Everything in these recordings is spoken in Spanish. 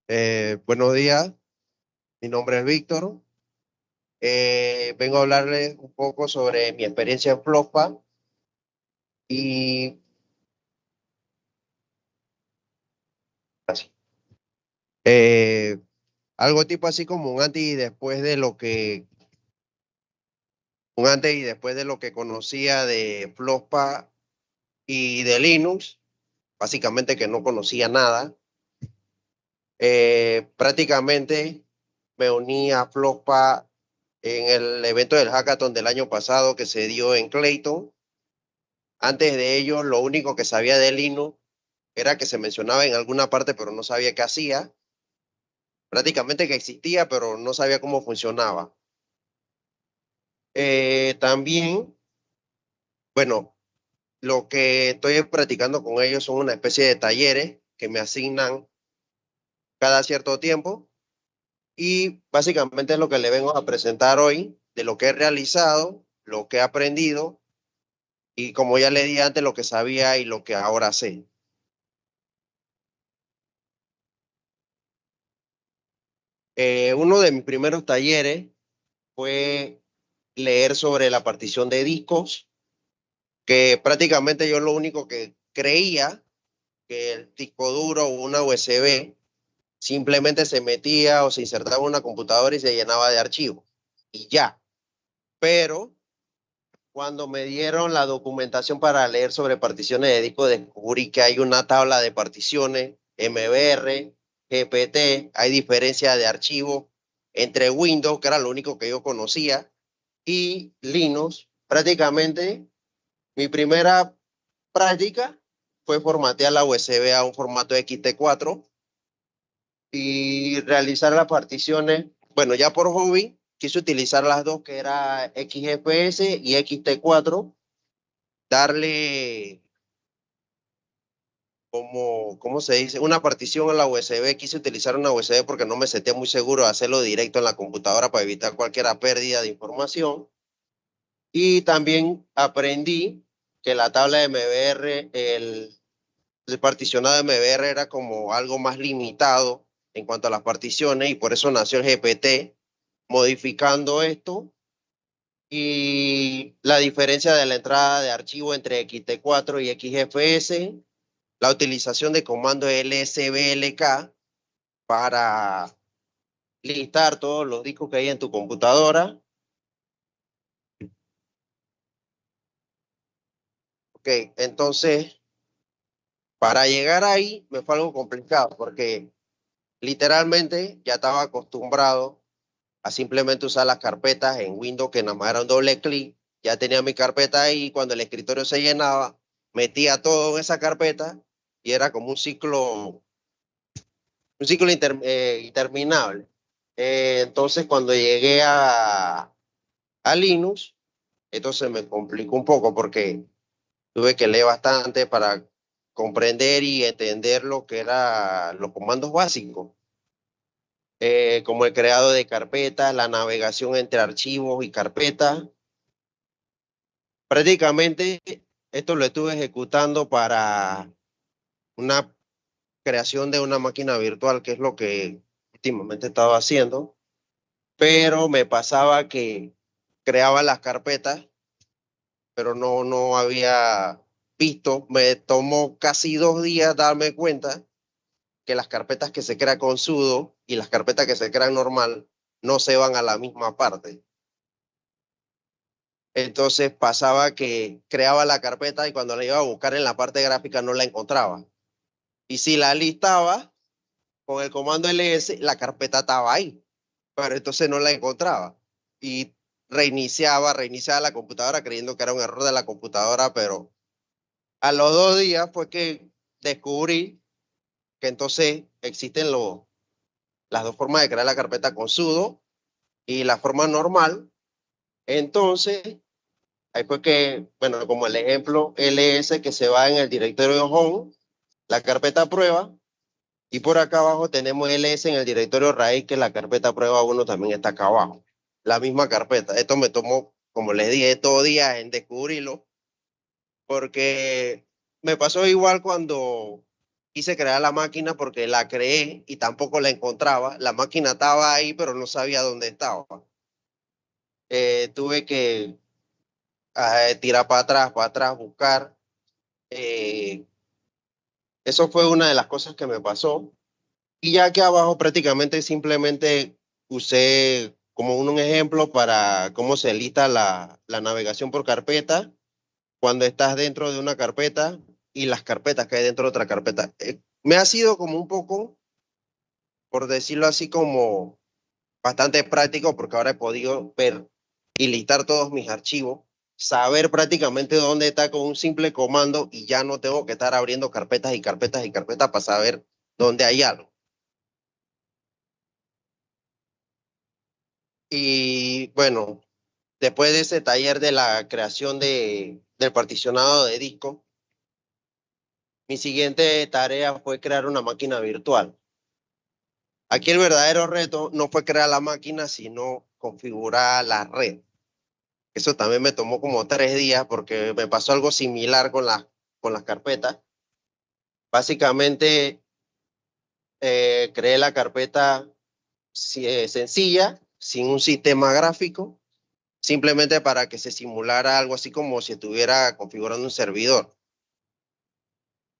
Buenos días, mi nombre es Víctor. Vengo a hablarles un poco sobre mi experiencia en Floppa y así. Eh, Algo tipo así como un antes y después de un antes y después de lo que conocía de Floppa y de Linux, básicamente que no conocía nada. Prácticamente me uní a Floppa en el evento del hackathon del año pasado que se dio en Clayton. Antes de ello, lo único que sabía de Linux era que se mencionaba en alguna parte, pero no sabía qué hacía. Prácticamente que existía, pero no sabía cómo funcionaba. También, bueno, lo que estoy practicando con ellos son una especie de talleres que me asignan cada cierto tiempo y básicamente es lo que le vengo a presentar hoy de lo que he realizado, lo que he aprendido y como ya le di antes, lo que sabía y lo que ahora sé. Uno de mis primeros talleres fue leer sobre la partición de discos, que prácticamente yo lo único que creía que el disco duro o una USB simplemente se metía o se insertaba en una computadora y se llenaba de archivos y ya. Pero cuando me dieron la documentación para leer sobre particiones de disco, descubrí que hay una tabla de particiones, MBR, GPT, hay diferencia de archivos entre Windows, que era lo único que yo conocía, y Linux. Prácticamente mi primera práctica fue formatear la USB a un formato XT4 y realizar las particiones. Bueno, ya por hobby quise utilizar las dos, que era XFS y XT4, darle como, ¿cómo se dice? Una partición a la USB. Quise utilizar una USB porque no me sentía muy seguro de hacerlo directo en la computadora para evitar cualquier pérdida de información. Y también aprendí que la tabla de MBR, el particionado de MBR era como algo más limitado en cuanto a las particiones y por eso nació el GPT modificando esto y la diferencia de la entrada de archivo entre XT4 y XFS, la utilización de comando LSBLK para listar todos los discos que hay en tu computadora. Ok, entonces para llegar ahí me fue algo complicado porque literalmente ya estaba acostumbrado a simplemente usar las carpetas en Windows que nada más era un doble clic. Ya tenía mi carpeta ahí, cuando el escritorio se llenaba, metía todo en esa carpeta y era como un ciclo interminable. Entonces, cuando llegué a Linux, entonces me complicó un poco porque tuve que leer bastante para comprender y entender lo que eran los comandos básicos, como el creado de carpetas, la navegación entre archivos y carpetas. Prácticamente esto lo estuve ejecutando para una creación de una máquina virtual, que es lo que últimamente estaba haciendo, pero me pasaba que creaba las carpetas, pero no había visto, me tomó casi 2 días darme cuenta que las carpetas que se crean con sudo y las carpetas que se crean normal no se van a la misma parte. Entonces pasaba que creaba la carpeta y cuando la iba a buscar en la parte gráfica no la encontraba. Y si la listaba con el comando ls, la carpeta estaba ahí, pero entonces no la encontraba. Y reiniciaba la computadora creyendo que era un error de la computadora, pero a los 2 días fue que descubrí que entonces existen las dos formas de crear la carpeta con sudo y la forma normal. Entonces, ahí fue que, bueno, como el ejemplo ls que se va en el directorio home, la carpeta prueba. Y por acá abajo tenemos ls en el directorio raíz, que la carpeta prueba 1 también está acá abajo. La misma carpeta. Esto me tomó, como les dije, todo día en descubrirlo, porque me pasó igual cuando quise crear la máquina porque la creé y tampoco la encontraba. La máquina estaba ahí, pero no sabía dónde estaba. Tuve que tirar para atrás, buscar. Eh, Eso fue una de las cosas que me pasó. Y ya que abajo prácticamente simplemente usé como un ejemplo para cómo se lista la navegación por carpeta cuando estás dentro de una carpeta y las carpetas que hay dentro de otra carpeta. Me ha sido como un poco, por decirlo así, como bastante práctico porque ahora he podido ver y listar todos mis archivos, saber prácticamente dónde está con un simple comando y ya no tengo que estar abriendo carpetas y carpetas y carpetas para saber dónde hay algo. Y bueno, después de ese taller de la creación del particionado de disco, mi siguiente tarea fue crear una máquina virtual. Aquí el verdadero reto no fue crear la máquina, sino configurar la red. Eso también me tomó como 3 días porque me pasó algo similar con las carpetas. Básicamente, creé la carpeta sencilla, sin un sistema gráfico, simplemente para que se simulara algo así como si estuviera configurando un servidor.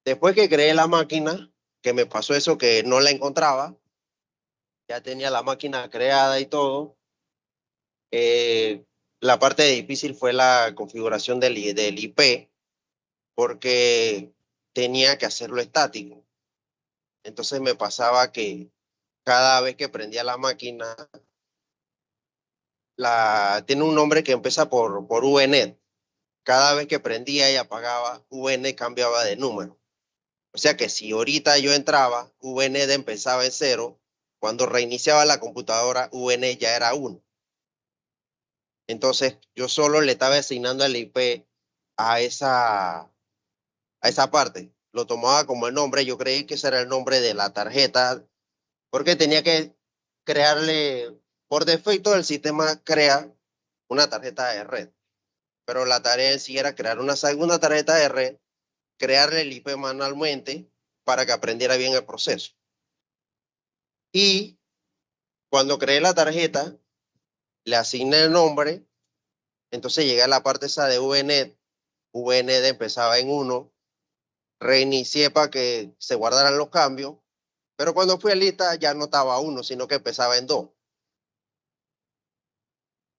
Después que creé la máquina, que me pasó eso que no la encontraba, ya tenía la máquina creada y todo. La parte difícil fue la configuración del IP, porque tenía que hacerlo estático. Entonces me pasaba que cada vez que prendía la máquina, tiene un nombre que empieza por VNet. Cada vez que prendía y apagaba, VNet cambiaba de número. O sea que si ahorita yo entraba, VNet empezaba en 0, cuando reiniciaba la computadora, VNet ya era 1. Entonces yo solo le estaba asignando el IP a esa parte. Lo tomaba como el nombre, yo creí que ese era el nombre de la tarjeta, porque tenía que crearle, por defecto el sistema crea una tarjeta de red, pero la tarea en sí era crear una segunda tarjeta de red, crearle el IP manualmente para que aprendiera bien el proceso. Y cuando creé la tarjeta, le asigné el nombre, entonces llegué a la parte esa de VNet, VNet empezaba en 1, reinicié para que se guardaran los cambios, pero cuando fui a lista ya no estaba 1, sino que empezaba en 2.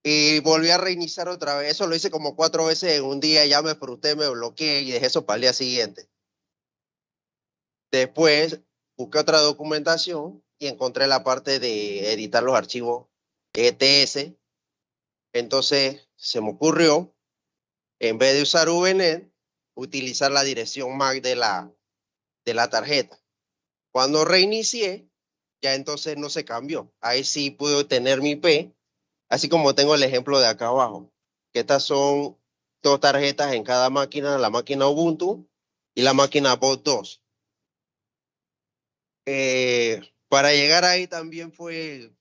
Y volví a reiniciar otra vez. Eso lo hice como 4 veces en un día. Ya me frustré, me bloqueé y dejé eso para el día siguiente. Después busqué otra documentación y encontré la parte de editar los archivos ETS. Entonces se me ocurrió, en vez de usar VNet, utilizar la dirección MAC de la tarjeta. Cuando reinicié, ya entonces no se cambió. Ahí sí pude tener mi IP, así como tengo el ejemplo de acá abajo, que estas son 2 tarjetas en cada máquina, la máquina Ubuntu y la máquina Bot 2. Para llegar ahí también fue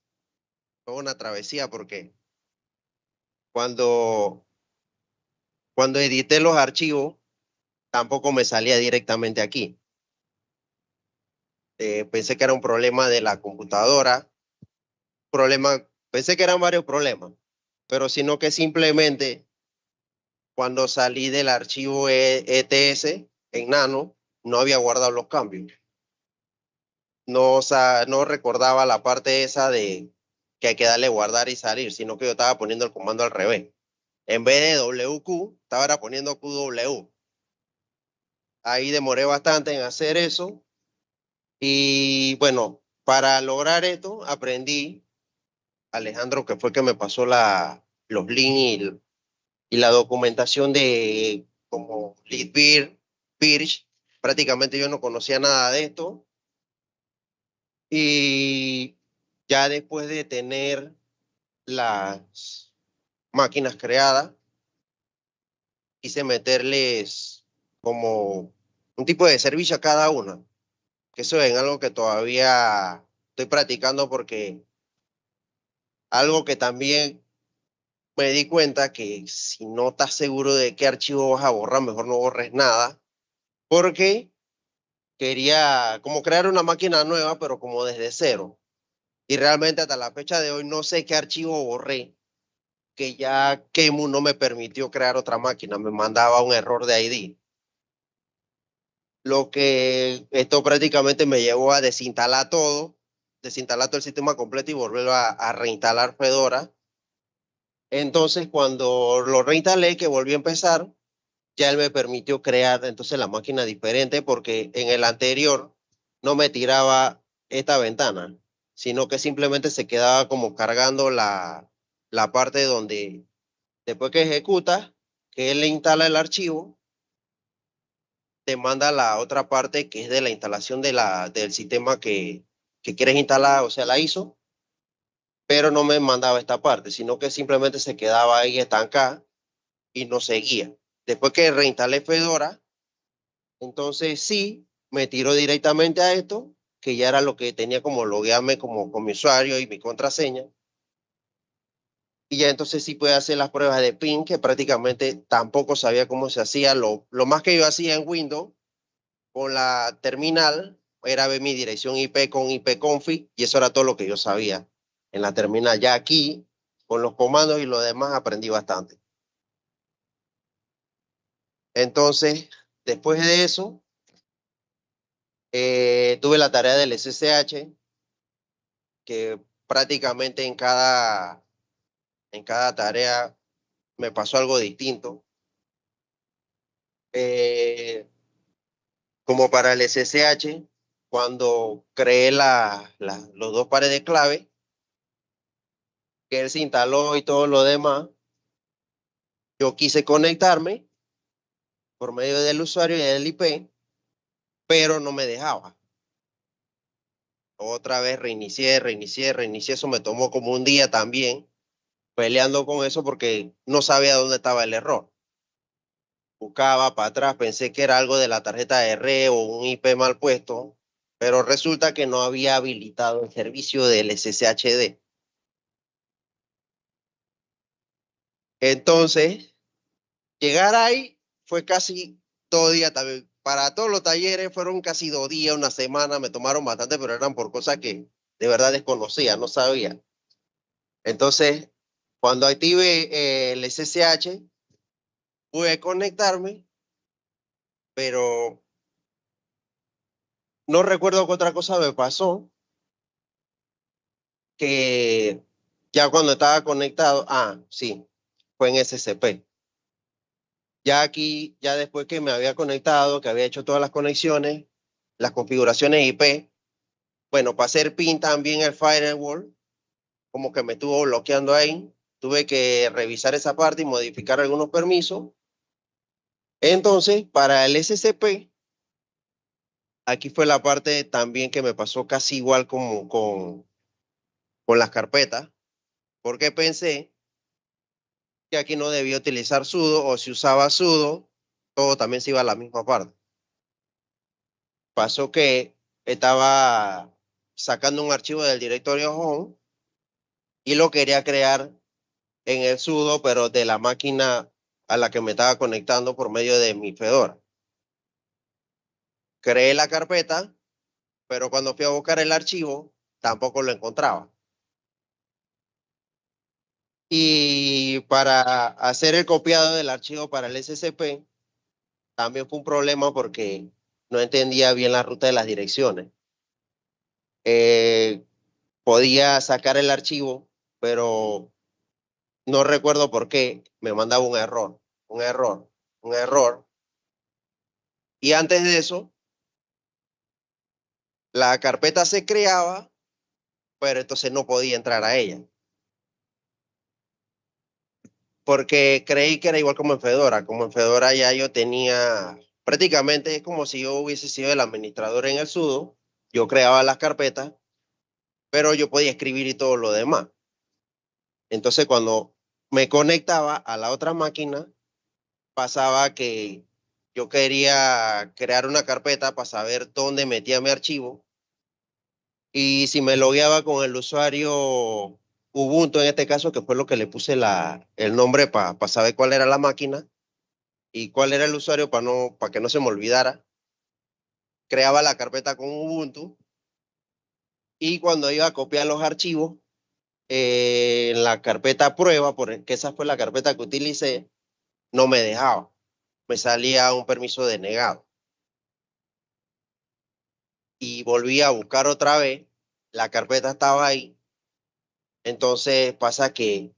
una travesía porque cuando, cuando edité los archivos, tampoco me salía directamente aquí. Pensé que era un problema de la computadora, pensé que eran varios problemas, pero sino que simplemente cuando salí del archivo ETS en Nano, no había guardado los cambios. No, no recordaba la parte esa de que hay que darle guardar y salir, sino que yo estaba poniendo el comando al revés. En vez de WQ, estaba poniendo QW. Ahí demoré bastante en hacer eso. Y bueno, para lograr esto, aprendí, Alejandro, que fue el que me pasó los links y la documentación de como Leadbeer, Birch. Prácticamente yo no conocía nada de esto. Y ya después de tener las máquinas creadas, quise meterles como un tipo de servicio a cada una. Que eso es algo que todavía estoy practicando porque algo que también me di cuenta que si no estás seguro de qué archivo vas a borrar, mejor no borres nada, porque quería como crear una máquina nueva, pero como desde cero. Y realmente hasta la fecha de hoy no sé qué archivo borré, que ya Kemu no me permitió crear otra máquina, me mandaba un error de ID. Lo que esto prácticamente me llevó a desinstalar todo el sistema completo y volverlo a reinstalar Fedora. Entonces, cuando lo reinstalé, que volví a empezar, ya él me permitió crear entonces la máquina diferente porque en el anterior no me tiraba esta ventana, sino que simplemente se quedaba como cargando la parte donde después que ejecuta, que él le instala el archivo, te manda la otra parte que es de la instalación del sistema que quieres instalar, o sea, la ISO, pero no me mandaba esta parte, sino que simplemente se quedaba ahí estancada y no seguía. Después que reinstalé Fedora, entonces sí, me tiró directamente a esto, que ya era lo que tenía como loguearme como con mi usuario y mi contraseña. Y ya entonces sí puede hacer las pruebas de PIN, que prácticamente tampoco sabía cómo se hacía. Lo más que yo hacía en Windows con la terminal era ver mi dirección IP con ipconfig y eso era todo lo que yo sabía en la terminal. Ya aquí, con los comandos y lo demás, aprendí bastante. Entonces, después de eso, tuve la tarea del SSH, que prácticamente en cada tarea me pasó algo distinto. Eh, Como para el SSH, cuando creé los dos pares de clave, que él se instaló y todo lo demás, yo quise conectarme por medio del usuario y del IP, pero no me dejaba. Otra vez reinicié, eso me tomó como un día también peleando con eso porque no sabía dónde estaba el error. Buscaba para atrás, pensé que era algo de la tarjeta de red o un IP mal puesto, pero resulta que no había habilitado el servicio del SSHD. Entonces, llegar ahí fue casi 2 días también. Para todos los talleres fueron casi 2 días, una semana, me tomaron bastante, pero eran por cosas que de verdad desconocía, no sabía. Entonces, cuando active el SSH, pude conectarme, pero no recuerdo qué otra cosa me pasó, que ya cuando estaba conectado, sí, fue en SCP. Ya aquí, ya después que me había conectado, que había hecho todas las conexiones, las configuraciones IP, bueno, para hacer PIN también el firewall, como que me estuvo bloqueando ahí. Tuve que revisar esa parte y modificar algunos permisos. Entonces, para el SCP, aquí fue la parte también que me pasó casi igual como con las carpetas, porque pensé que aquí no debía utilizar sudo o si usaba sudo, todo también se iba a la misma parte. Pasó que estaba sacando un archivo del directorio home y lo quería crear en el sudo, pero de la máquina a la que me estaba conectando por medio de mi Fedora. Creé la carpeta, pero cuando fui a buscar el archivo, tampoco lo encontraba. Y para hacer el copiado del archivo para el SCP, también fue un problema porque no entendía bien la ruta de las direcciones. Eh, Podía sacar el archivo, pero no recuerdo por qué me mandaba un error, un error, un error. Y antes de eso, la carpeta se creaba, pero entonces no podía entrar a ella. Porque creí que era igual como en Fedora. Como en Fedora ya yo tenía, prácticamente es como si yo hubiese sido el administrador en el sudo. Yo creaba las carpetas, pero yo podía escribir y todo lo demás. Entonces cuando me conectaba a la otra máquina, pasaba que yo quería crear una carpeta para saber dónde metía mi archivo. Y si me logueaba con el usuario Ubuntu, en este caso, que fue lo que le puse el nombre para saber cuál era la máquina y cuál era el usuario para que no se me olvidara, creaba la carpeta con Ubuntu y cuando iba a copiar los archivos, en la carpeta prueba, porque esa fue la carpeta que utilicé, no me dejaba. Me salía un permiso denegado. Y volví a buscar otra vez, la carpeta estaba ahí. Entonces pasa que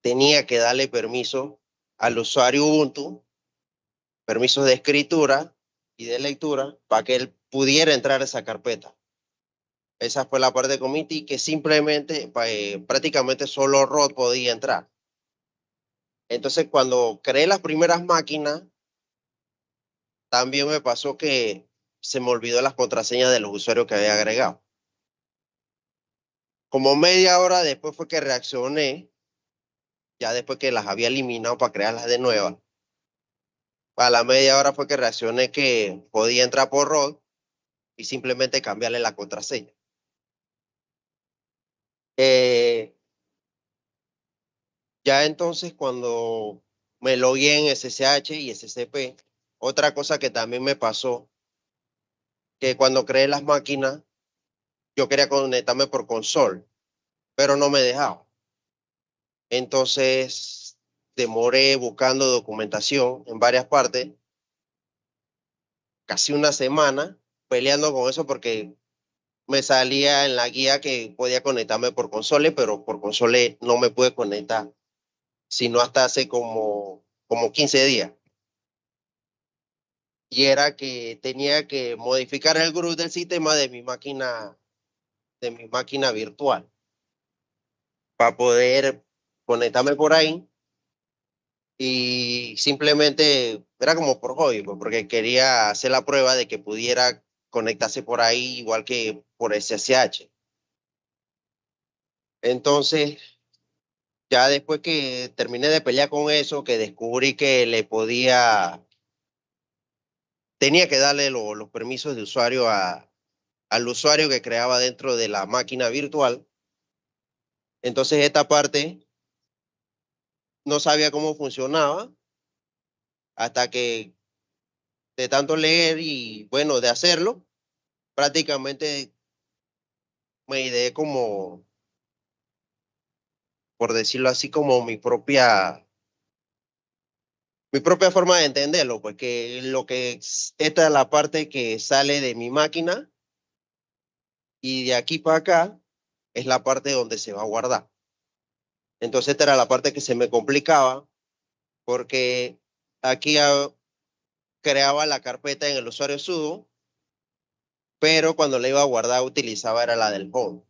tenía que darle permiso al usuario Ubuntu, permisos de escritura y de lectura, para que él pudiera entrar a esa carpeta. Esa fue la parte que omití, que simplemente, prácticamente solo Rod podía entrar. Entonces, cuando creé las primeras máquinas, también me pasó que se me olvidó las contraseñas de los usuarios que había agregado. Como media hora después fue que reaccioné, ya después que las había eliminado para crearlas de nuevo. A la media hora fue que reaccioné que podía entrar por Rod y simplemente cambiarle la contraseña. Eh, ya entonces cuando me logué en SSH y SCP, otra cosa que también me pasó, que cuando creé las máquinas, yo quería conectarme por console, pero no me dejaba. Entonces demoré buscando documentación en varias partes, casi una semana peleando con eso porque me salía en la guía que podía conectarme por console, pero por console no me pude conectar, sino hasta hace como 15 días. Y era que tenía que modificar el GRUB del sistema de mi máquina virtual, para poder conectarme por ahí. Y simplemente era como por hobby, pues, porque quería hacer la prueba de que pudiera conectarse por ahí igual que por SSH. Entonces, ya después que terminé de pelear con eso, que descubrí que tenía que darle los permisos de usuario al usuario que creaba dentro de la máquina virtual. Entonces esta parte no sabía cómo funcionaba hasta que de tanto leer y bueno, de hacerlo, prácticamente me ideé como, por decirlo así, como mi propia forma de entenderlo, pues que esta es la parte que sale de mi máquina y de aquí para acá es la parte donde se va a guardar. Entonces esta era la parte que se me complicaba porque aquí creaba la carpeta en el usuario sudo, pero cuando la iba a guardar utilizaba era la del home.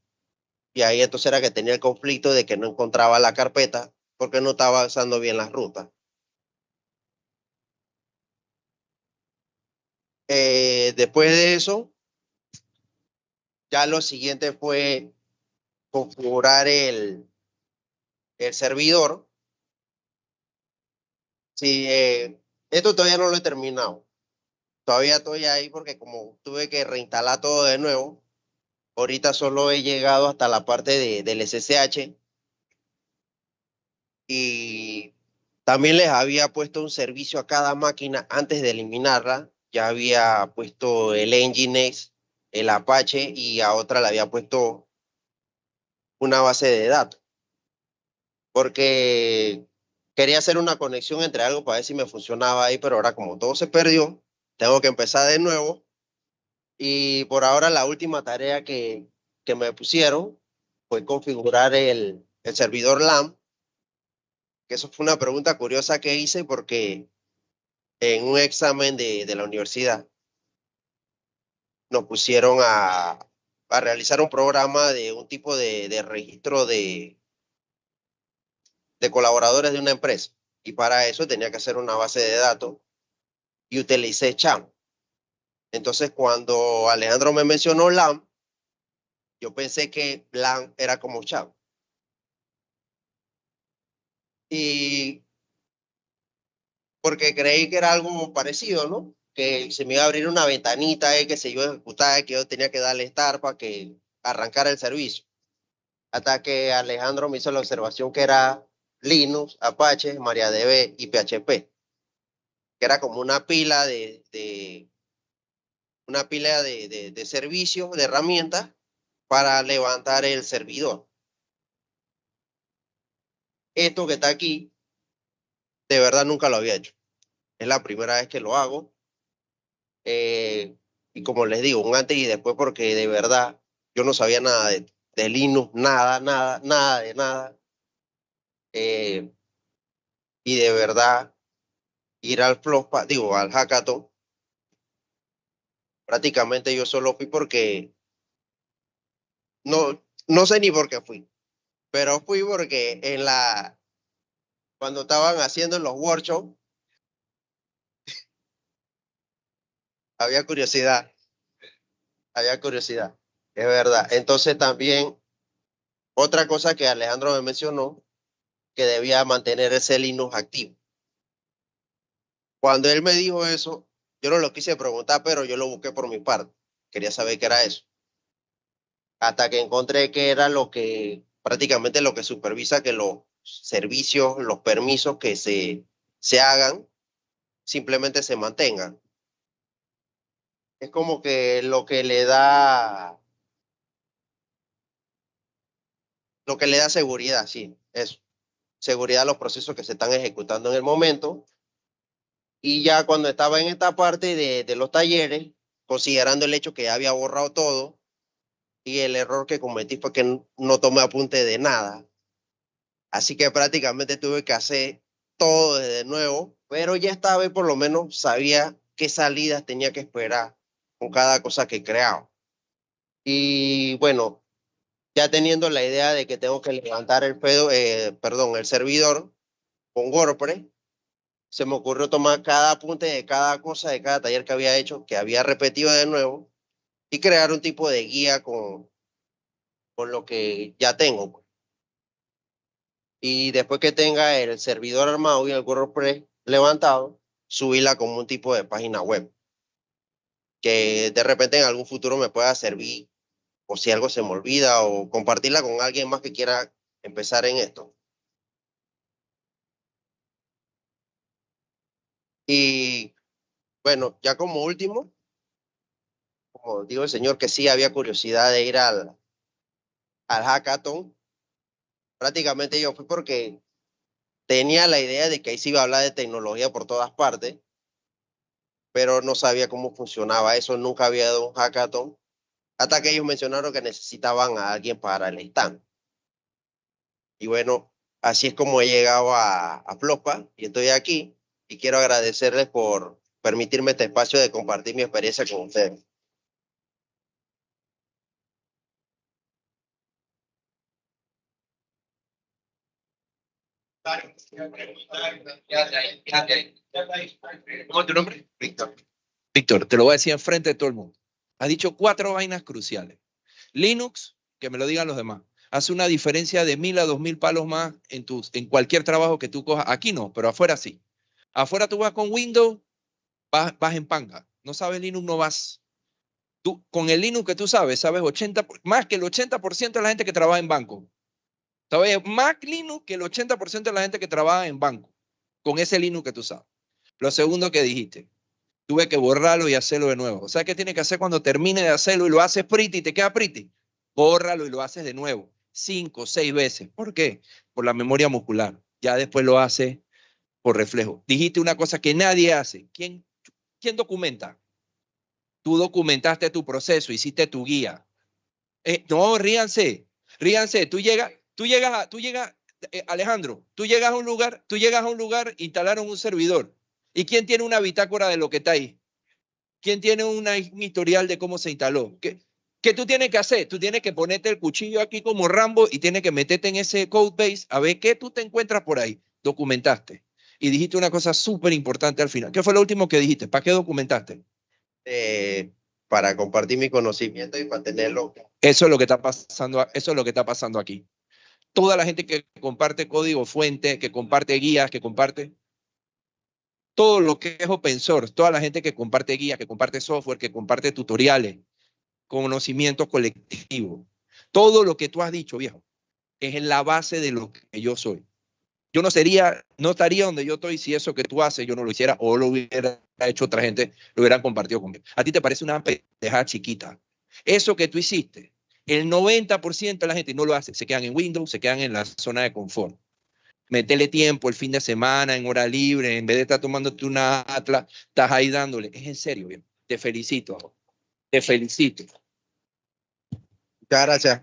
Y ahí entonces era que tenía el conflicto de que no encontraba la carpeta porque no estaba usando bien las rutas. Después de eso, ya lo siguiente fue configurar el servidor. Sí, esto todavía no lo he terminado. Todavía estoy ahí porque como tuve que reinstalar todo de nuevo, ahorita solo he llegado hasta la parte del SSH y también les había puesto un servicio a cada máquina antes de eliminarla. Ya había puesto el Nginx, el Apache y a otra le había puesto una base de datos porque quería hacer una conexión entre algo para ver si me funcionaba ahí, pero ahora como todo se perdió, tengo que empezar de nuevo. Y por ahora la última tarea que me pusieron fue configurar el servidor LAN, que eso fue una pregunta curiosa que hice porque en un examen de la universidad nos pusieron a realizar un programa de un tipo de registro de colaboradores de una empresa. Y para eso tenía que hacer una base de datos y utilicé CHAM. Entonces, cuando Alejandro me mencionó LAM, yo pensé que LAM era como CHAM. Y porque creí que era algo parecido, ¿no? Que se me iba a abrir una ventanita que se iba a ejecutar, que yo tenía que darle start para que arrancara el servicio. Hasta que Alejandro me hizo la observación que era Linux, Apache, MariaDB y PHP, que era como una pila una pila de servicios, de herramientas para levantar el servidor. Esto que está aquí, de verdad nunca lo había hecho. Es la primera vez que lo hago. Y como les digo, un antes y después, porque de verdad yo no sabía nada de Linux, nada de nada. Y de verdad, ir al Flopspa, digo, al hackathon, prácticamente yo solo fui porque no sé ni por qué fui, pero fui porque cuando estaban haciendo los workshops, había curiosidad, había curiosidad, es verdad. Entonces también, otra cosa que Alejandro me mencionó, que debía mantener ese Linux activo. Cuando él me dijo eso, yo no lo quise preguntar, pero yo lo busqué por mi parte. Quería saber qué era eso. Hasta que encontré que era prácticamente lo que supervisa que los servicios, los permisos que se hagan, simplemente se mantengan. Es como que lo que le da seguridad, sí, eso. Seguridad a los procesos que se están ejecutando en el momento. Y ya cuando estaba en esta parte de los talleres, considerando el hecho que ya había borrado todo, y el error que cometí fue que no tomé apunte de nada. Así que prácticamente tuve que hacer todo desde nuevo, pero ya esta vez por lo menos sabía qué salidas tenía que esperar con cada cosa que creaba. Y bueno, ya teniendo la idea de que tengo que levantar el servidor con WordPress, se me ocurrió tomar cada apunte de cada cosa, de cada taller que había hecho, que había repetido de nuevo, y crear un tipo de guía con lo que ya tengo, pues. Y después que tenga el servidor armado y el WordPress levantado, subirla como un tipo de página web que de repente en algún futuro me pueda servir, o si algo se me olvida, o compartirla con alguien más que quiera empezar en esto. Y bueno, ya como último, como digo el señor que sí había curiosidad de ir al hackathon, prácticamente yo fui porque tenía la idea de que ahí se iba a hablar de tecnología por todas partes, pero no sabía cómo funcionaba eso, nunca había dado un hackathon, hasta que ellos mencionaron que necesitaban a alguien para el stand. Y bueno, así es como he llegado a Flopspa y estoy aquí, y quiero agradecerles por permitirme este espacio de compartir mi experiencia con ustedes. ¿Cómo es tu nombre? Víctor. Víctor, te lo voy a decir enfrente de todo el mundo. Has dicho 4 vainas cruciales. Linux, que me lo digan los demás, hace una diferencia de 1000 a 2000 palos más en cualquier trabajo que tú cojas. Aquí no, pero afuera sí. Afuera tú vas con Windows, vas en panga. No sabes Linux, no vas. Tú, con el Linux que tú sabes 80, más que el 80% de la gente que trabaja en banco. ¿Sabes? Más Linux que el 80% de la gente que trabaja en banco. Con ese Linux que tú sabes. Lo segundo que dijiste, tuve que borrarlo y hacerlo de nuevo. O sea, ¿qué tiene que hacer cuando termine de hacerlo y lo haces pretty y te queda pretty? Bórralo y lo haces de nuevo. 5, 6 veces. ¿Por qué? Por la memoria muscular. Ya después lo hace por reflejo. Dijiste una cosa que nadie hace. ¿Quién documenta? Tú documentaste tu proceso, hiciste tu guía. No, ríanse. Alejandro, tú llegas a un lugar, instalaron un servidor. ¿Y quién tiene una bitácora de lo que está ahí? ¿Quién tiene un historial de cómo se instaló? ¿Qué tú tienes que hacer? Tú tienes que ponerte el cuchillo aquí como Rambo y tienes que meterte en ese code base a ver qué tú te encuentras por ahí. Documentaste. Y dijiste una cosa súper importante al final. ¿Qué fue lo último que dijiste? ¿Para qué documentaste? Para compartir mi conocimiento y para tenerlo. Eso es lo que está pasando, eso es lo que está pasando aquí. Toda la gente que comparte código fuente, que comparte guías, que comparte todo lo que es open source, toda la gente que comparte guías, que comparte software, que comparte tutoriales, conocimiento colectivo. Todo lo que tú has dicho, viejo, es en la base de lo que yo soy. Yo no estaría donde yo estoy si eso que tú haces yo no lo hiciera o lo hubiera hecho otra gente, lo hubieran compartido conmigo. A ti te parece una pendejada chiquita. Eso que tú hiciste, el 90% de la gente no lo hace. Se quedan en Windows, se quedan en la zona de confort. Métele tiempo el fin de semana, en hora libre, en vez de estar tomándote una Atlas, estás ahí dándole. Es en serio, bien. Te felicito. Te felicito. Muchas gracias.